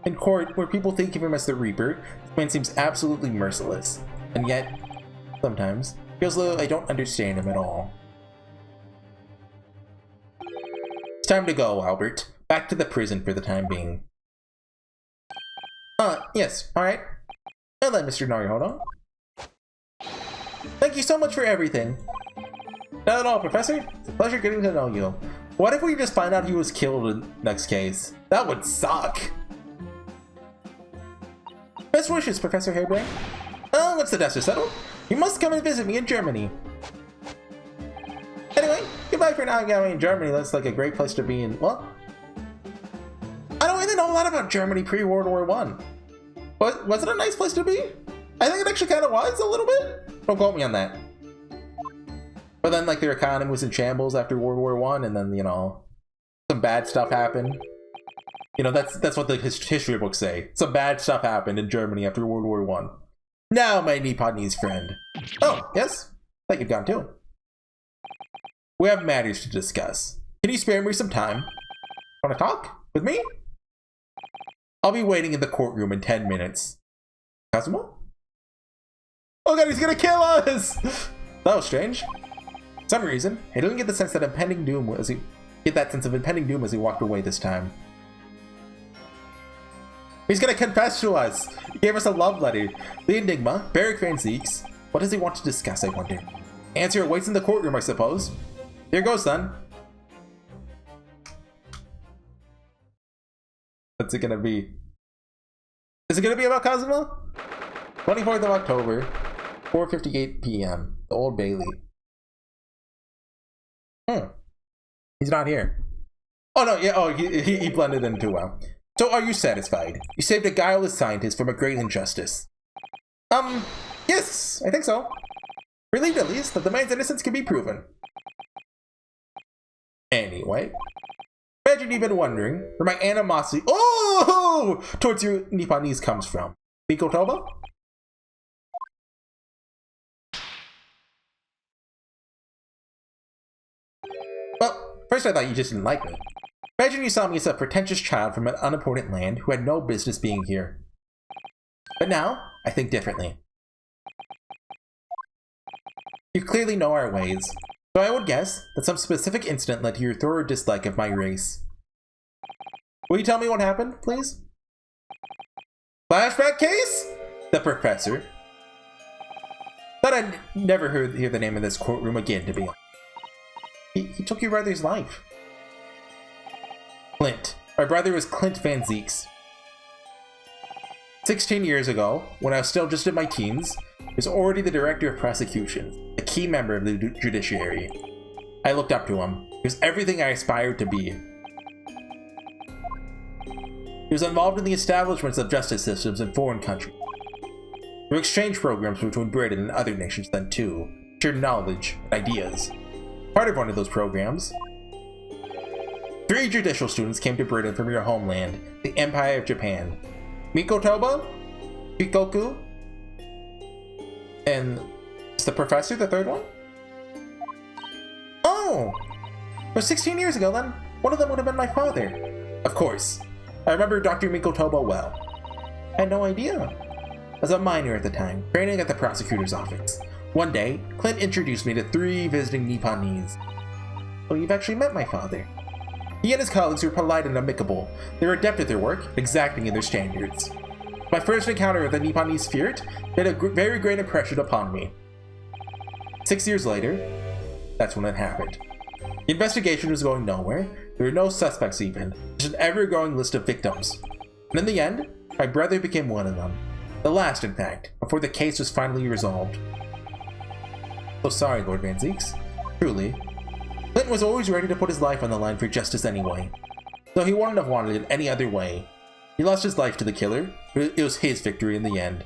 In court, where people think of him as the Reaper, this man seems absolutely merciless. And yet, sometimes, feels as though I don't understand him at all. It's time to go, Albert. Back to the prison for the time being. Yes, alright. Now then, Mr. Naruhodo. Thank you so much for everything. Not at all, Professor. It's a pleasure getting to know you. What if we just find out he was killed in the next case? That would suck. Best wishes, Professor Harebrain. Oh, once the dust is settled, you must come and visit me in Germany. Anyway, goodbye for now. In Germany looks like a great place to be in. Well, I don't really know a lot about Germany pre-World War I. Was it a nice place to be? I think it actually kind of was a little bit. Don't quote me on that. But then, like, their economy was in shambles after World War I, and then, you know, some bad stuff happened. You know, that's what the history books say. Some bad stuff happened in Germany after World War I. Now, my Nipponese friend. Oh, yes? Thought you'd gone too. We have matters to discuss. Can you spare me some time? Want to talk? With me? I'll be waiting in the courtroom in 10 minutes. Kazuma? Oh god, he's gonna kill us! That was strange. For some reason, I didn't get the sense that impending doom as he walked away this time. He's gonna confess to us! He gave us a love letter. The enigma, Barrick Van Zeeks. What does he want to discuss, I wonder? Answer awaits in the courtroom, I suppose. Here goes, son. What's it gonna be? Is it gonna be about Kazuma? 24th of October, 4:58 p.m. The Old Bailey. He's not here. Oh no, yeah, oh, he blended in too well. So are you satisfied? You saved a guileless scientist from a great injustice. Yes, I think so. Relieved at least that the man's innocence can be proven. Anyway, imagine you've been wondering where my animosity towards your Nipponese comes from. Mikotoba? Well, first I thought you just didn't like me. Imagine you saw me as a pretentious child from an unimportant land who had no business being here. But now, I think differently. You clearly know our ways, so I would guess that some specific incident led to your thorough dislike of my race. Will you tell me what happened, please? Flashback case? The professor. Thought I'd never hear the name of this courtroom again, to be honest. He took your brother's life. Clint. My brother was Clint Van Zeeks. 16 years ago, when I was still just in my teens, he was already the director of prosecutions, a key member of the judiciary. I looked up to him. He was everything I aspired to be. He was involved in the establishments of justice systems in foreign countries. There were exchange programs between Britain and other nations then too, shared knowledge and ideas. Part of one of those programs, 3 judicial students came to Britain from your homeland, the Empire of Japan. Mikotoba, Shikoku, and is the professor the third one? Oh! It was 16 years ago then. One of them would have been my father. Of course. I remember Dr. Mikotoba well. I had no idea. I was a minor at the time, training at the prosecutor's office. One day, Clint introduced me to 3 visiting Nipponese. Well, you've actually met my father. He and his colleagues were polite and amicable. They were adept at their work, exacting in their standards. My first encounter with the Nipponese spirit made a very great impression upon me. 6 years later, that's when it happened. The investigation was going nowhere. There were no suspects even, just an ever-growing list of victims. And in the end, my brother became one of them. The last, in fact, before the case was finally resolved. So sorry, Lord Van Zeeks. Truly. Clinton was always ready to put his life on the line for justice anyway. Though he wouldn't have wanted it any other way. He lost his life to the killer, but it was his victory in the end.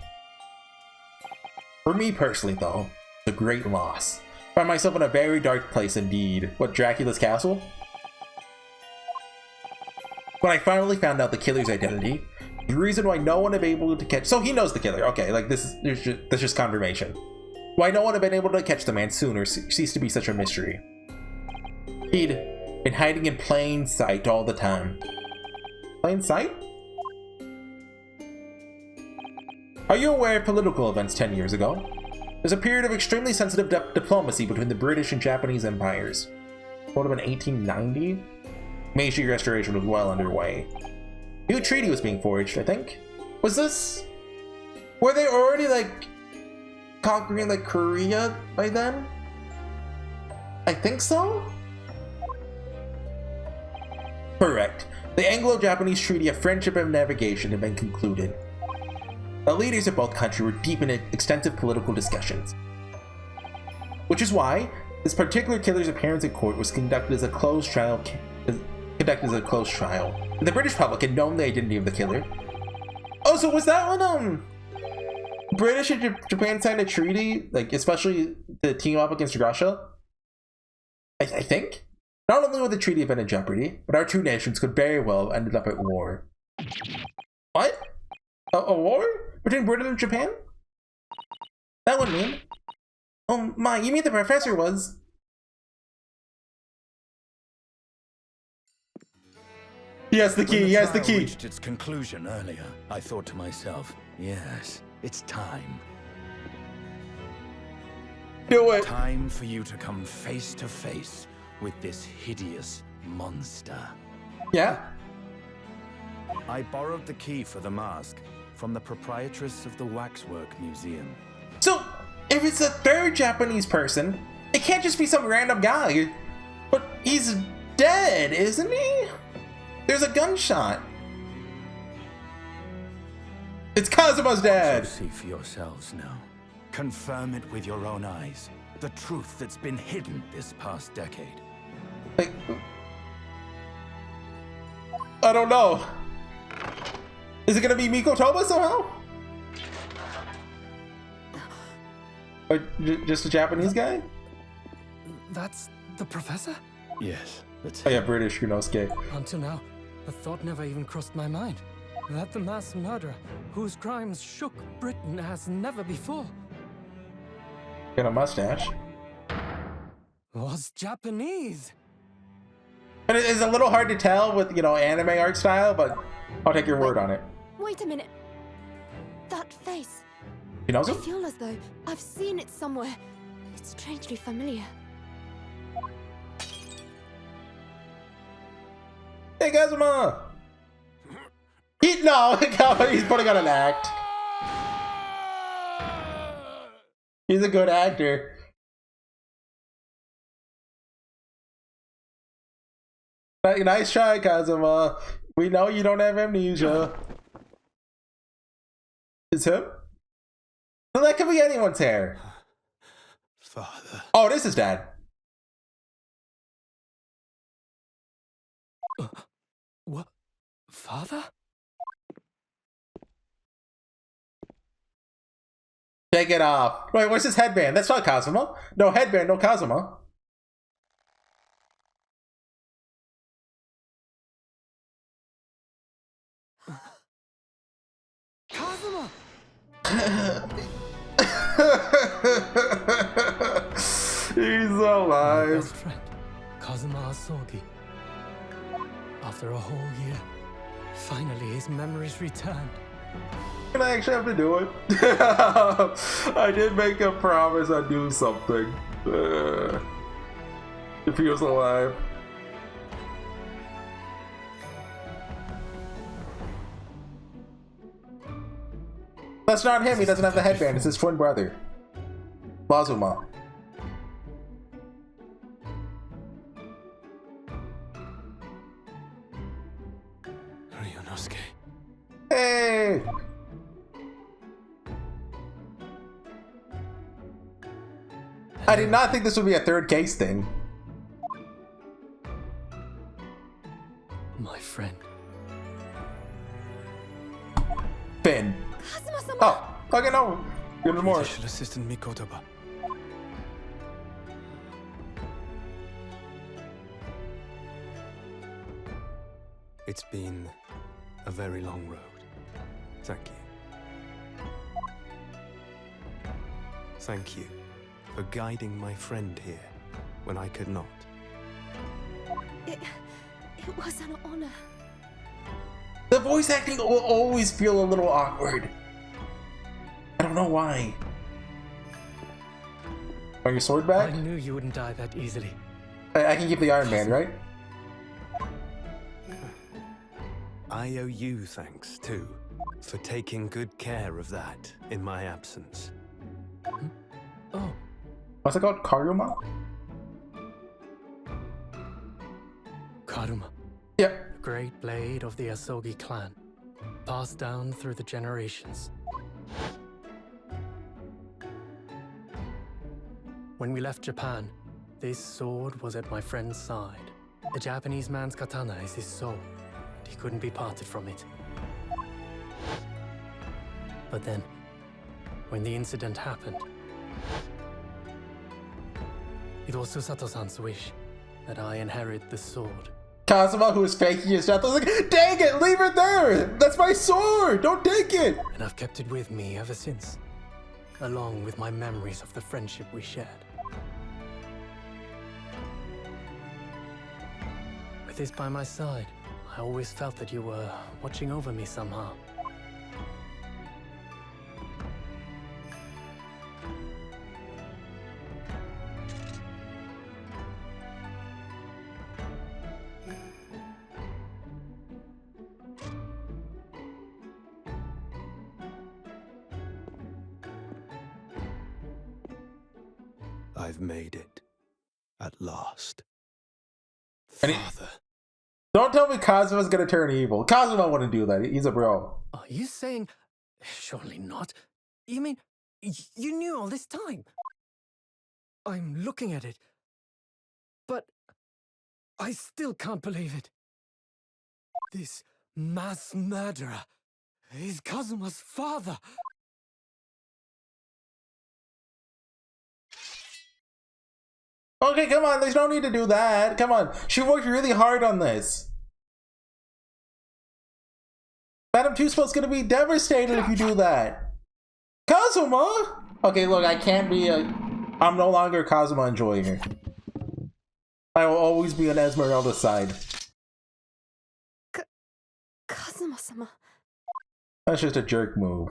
For me personally, though, it's a great loss. I found myself in a very dark place indeed. What, Dracula's castle? When I finally found out the killer's identity, the reason why no one had been able to catch— so he knows the killer, okay, like that's just confirmation. Why no one had been able to catch the man sooner ceased to be such a mystery. He'd been hiding in plain sight all the time. Plain sight? Are you aware of political events 10 years ago? There's a period of extremely sensitive diplomacy between the British and Japanese empires. What would have been 1890? Meiji Restoration was well underway. A new treaty was being forged, I think. Was this— were they already, like, conquering, like, Korea by then? I think so? Correct. The Anglo-Japanese Treaty of Friendship and Navigation had been concluded. The leaders of both countries were deep in extensive political discussions. Which is why this particular killer's appearance in court was conducted as a closed trial. And the British public had known the identity of the killer. Oh, so was that when British and Japan signed a treaty, like especially to team up against Russia? I think. Not only would the treaty have been in jeopardy, but our two nations could very well have ended up at war. What? A war? Between Britain and Japan? That would mean— oh my, you mean the professor was— he has the key, he has the key! Reached its conclusion earlier, I thought to myself, yes, it's time. Do it! Time for you to come face to face with this hideous monster. Yeah? I borrowed the key for the mask from the proprietress of the Waxwork Museum. So, if it's a third Japanese person, it can't just be some random guy. But he's dead, isn't he? There's a gunshot. It's Kazuma's dad! See for yourselves now. Confirm it with your own eyes. The truth that's been hidden this past decade. Like, I don't know. Is it gonna be Miko Toba somehow? Or just a Japanese guy? That's the professor? Yes, that's Oh yeah, British Kunosuke. Until now, the thought never even crossed my mind. That the mass murderer, whose crimes shook Britain as never before, Got a mustache. was Japanese. And it's a little hard to tell with, you know, anime art style, but I'll take your word on it. Wait a minute. That face. He knows I him? feel as though I've seen it somewhere. It's strangely familiar. Hey, Kazuma! No, he's putting on an act. He's a good actor. Nice try, Kazuma. We know you don't have amnesia. It's him? Well, that could be anyone's hair. Father. Oh, this is dad. What? Father? Take it off. Wait, where's his headband? That's not Kazuma. No headband, no Kazuma. Kazuma! He's My alive. best friend, Kazuma Asogi. After a whole year, finally his memories returned. And I actually have to do it. I did make a promise I'd do something. If he was alive. That's not him, he doesn't have the headband, it's his twin brother. Lazuma. Ryunosuke. Hey! I did not think this would be a third case thing. My friend. Finn. Kazuma-sama! Oh, okay, no. Give me more. Judicial Assistant Mikotoba. It's been a very long road. Thank you. Thank you for guiding my friend here when I could not. It was an honor. The voice acting will always feel a little awkward. I don't know why. Want your sword back? I knew you wouldn't die that easily. I can keep the Iron Man, right? I owe you thanks, too, for taking good care of that in my absence. Oh. What's it called? Karuma? Karuma. Yep. The great blade of the Asogi clan, passed down through the generations. When we left Japan, this sword was at my friend's side. A Japanese man's katana is his soul, and he couldn't be parted from it. But then, when the incident happened, it was Susato-san's wish that I inherit the sword. Kazuma, who is faking his death, was like, dang it, leave it there! That's my sword! Don't take it! And I've kept it with me ever since, along with my memories of the friendship we shared. With this by my side, I always felt that you were watching over me somehow. I've made it. At last. Father. Don't tell me Kazuma's gonna turn evil. Kazuma wouldn't do that. He's a bro. Are you saying... Surely not. You mean, you knew all this time? I'm looking at it. But... I still can't believe it. This mass murderer is Kazuma's father. Okay, come on. There's no need to do that. Come on. She worked really hard on this. Madame Two-Spell's gonna be devastated if you do that. Kazuma? Okay, look, I can't be a... I'm no longer Kazuma enjoyer. I will always be on Esmeralda's side. Kazuma-sama. That's just a jerk move.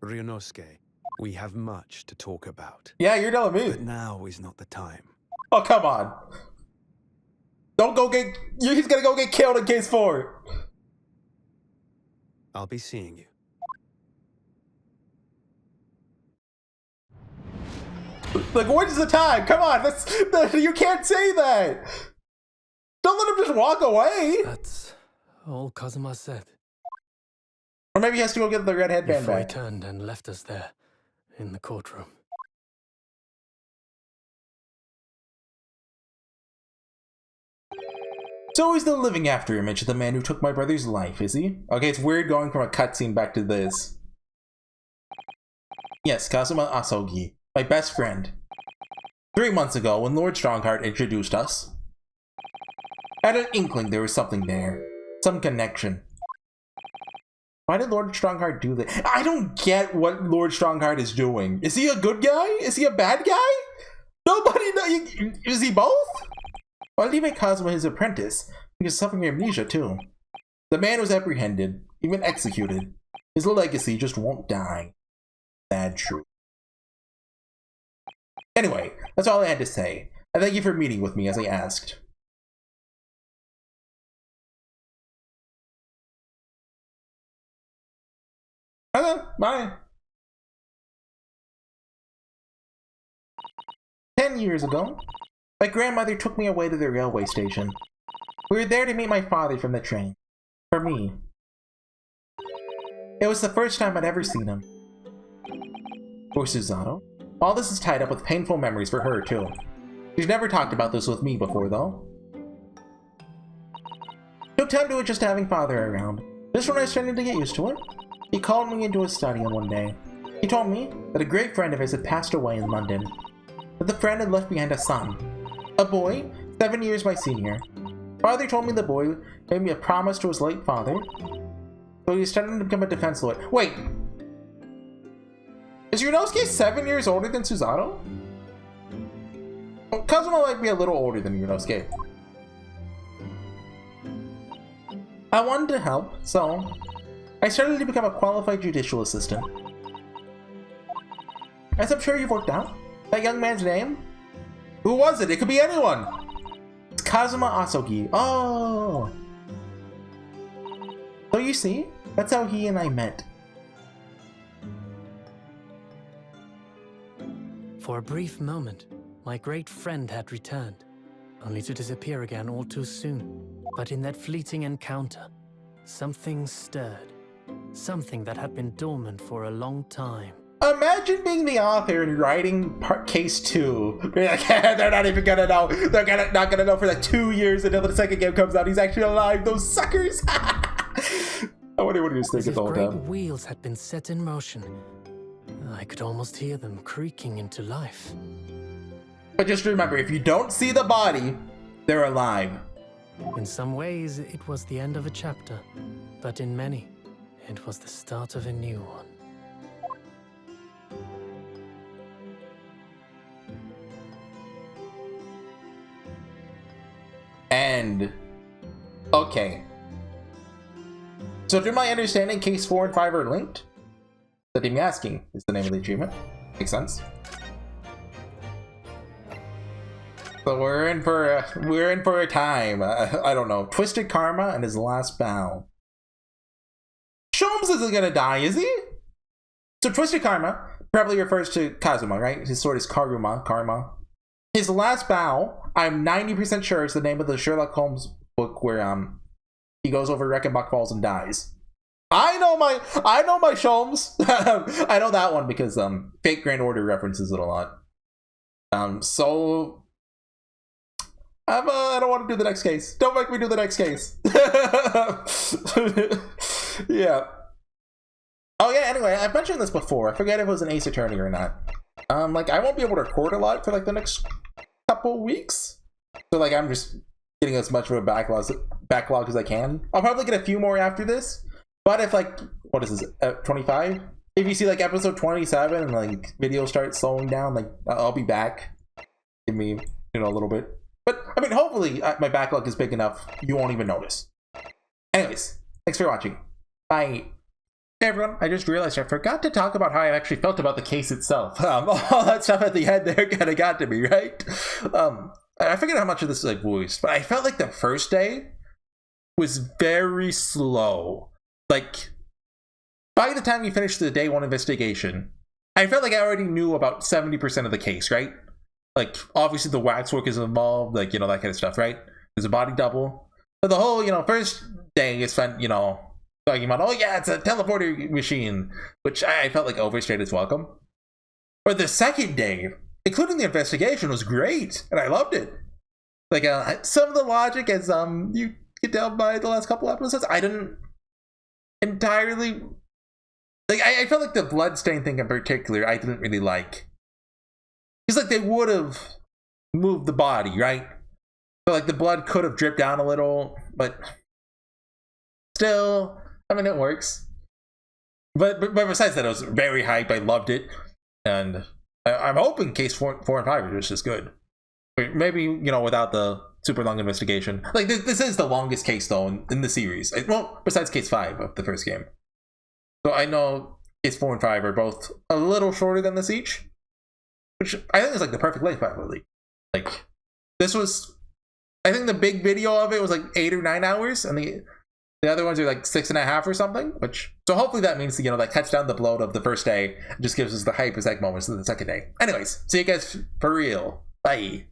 Ryunosuke, we have much to talk about. Yeah, you're telling me. But now is not the time. Oh, come on. Don't go get... He's gonna go get killed in case 4. I'll be seeing you. Like, when's the time? Come on, you can't say that. Don't let him just walk away. That's all Kazuma said. Or maybe he has to go get the red headband Before he back. turned and left us there, in the courtroom. So he's the living after image of the man who took my brother's life, is he? Okay, it's weird going from a cutscene back to this. Yes, Kazuma Asogi, my best friend. 3 months ago, when Lord Strongheart introduced us, I had an inkling there was something there. Some connection. Why did Lord Strongheart do that? I don't get what Lord Strongheart is doing. Is he a good guy? Is he a bad guy? Nobody knows. Is he both? Why did he make Kazuma his apprentice? He was suffering amnesia too. The man was apprehended, even executed. His legacy just won't die. Sad truth. Anyway, that's all I had to say. I thank you for meeting with me as I asked. Okay, bye. 10 years ago, my grandmother took me away to the railway station. We were there to meet my father from the train. For me. It was the first time I'd ever seen him. Poor Susanoo. All this is tied up with painful memories for her, too. She's never talked about this with me before, though. Took time to adjust to having father around. Just when I was starting to get used to it, he called me into his study on one day. He told me that a great friend of his had passed away in London. That the friend had left behind a son. A boy, 7 years my senior. Father told me the boy made me a promise to his late father, so he was studying to become a defense lawyer. Wait! Is Ryunosuke 7 years older than Susanoo? Well, Kazuma might be a little older than Ryunosuke. I wanted to help, so I started to become a qualified judicial assistant. As I'm sure you've worked out, that young man's name? Who was it? It could be anyone! It's Kazuma Asogi. Oh! So you see, that's how he and I met. For a brief moment, my great friend had returned, only to disappear again all too soon. But in that fleeting encounter, something stirred. Something that had been dormant for a long time. Imagine being the author and writing case 2. Be like, they're not even gonna know. They're not gonna know for like 2 years until the second game comes out. He's actually alive. Those suckers! I wonder what he was thinking the whole great time. wheels had been set in motion. I could almost hear them creaking into life. But just remember, if you don't see the body, they're alive. In some ways, it was the end of a chapter, but in many, it was the start of a new one. And okay. So to my understanding, case 4 and 5 are linked. The thing asking is the name of the achievement. Makes sense. So we're in for a time. I don't know. Twisted Karma and his last bow. Sholmes isn't gonna die, is he? So Twisted Karma probably refers to Kazuma, right? His sword is Karma. His last bow, I'm 90% sure it's the name of the Sherlock Holmes book where he goes over Reichenbach Falls and dies. I know my Sholmes. I know that one because Fate Grand Order references it a lot. So I don't want to do the next case. Don't make me do the next case. Yeah. Oh yeah, anyway, I've mentioned this before. I forget if it was an Ace Attorney or not. Like I won't be able to record a lot for like the next couple weeks. So like I'm just getting as much of a backlog as I can. I'll probably get a few more after this. But if like, what is this, 25? If you see like episode 27 and like videos start slowing down, like I'll be back. Give me, a little bit. But I mean, hopefully my backlog is big enough you won't even notice. Anyways, thanks for watching. Bye. Hey everyone, I just realized I forgot to talk about how I actually felt about the case itself. All that stuff at the end there kind of got to me, right? I forget how much of this is like voiced, but I felt like the first day was very slow. Like, by the time you finished the day 1 investigation, I felt like I already knew about 70% of the case, right? Like, obviously the waxwork is involved, like, that kind of stuff, right? There's a body double. But the whole, first day is spent, talking about, oh yeah, it's a teleporter machine, which I felt like overstayed its welcome. But the second day, including the investigation, was great, and I loved it. Like, some of the logic, as you get down by the last couple episodes, I didn't entirely like. I felt like the bloodstain thing in particular I didn't really like. It's like they would have moved the body, right? So like the blood could have dripped down a little, but still, I mean, it works. But besides that, I was very hyped. I loved it, and I'm hoping case 4 and 5 are just as good. Maybe without the super long investigation. Like this is the longest case though in the series. Well, besides case 5 of the first game. So I know case 4 and 5 are both a little shorter than this each, which I think is like the perfect length, probably. Like this was, I think the big video of it was like 8 or 9 hours, and The other ones are like 6.5 or something, which, so hopefully that means, you know, that cuts down the bloat of the first day and just gives us the hyper psych moments of the second day. Anyways, see you guys for real. Bye.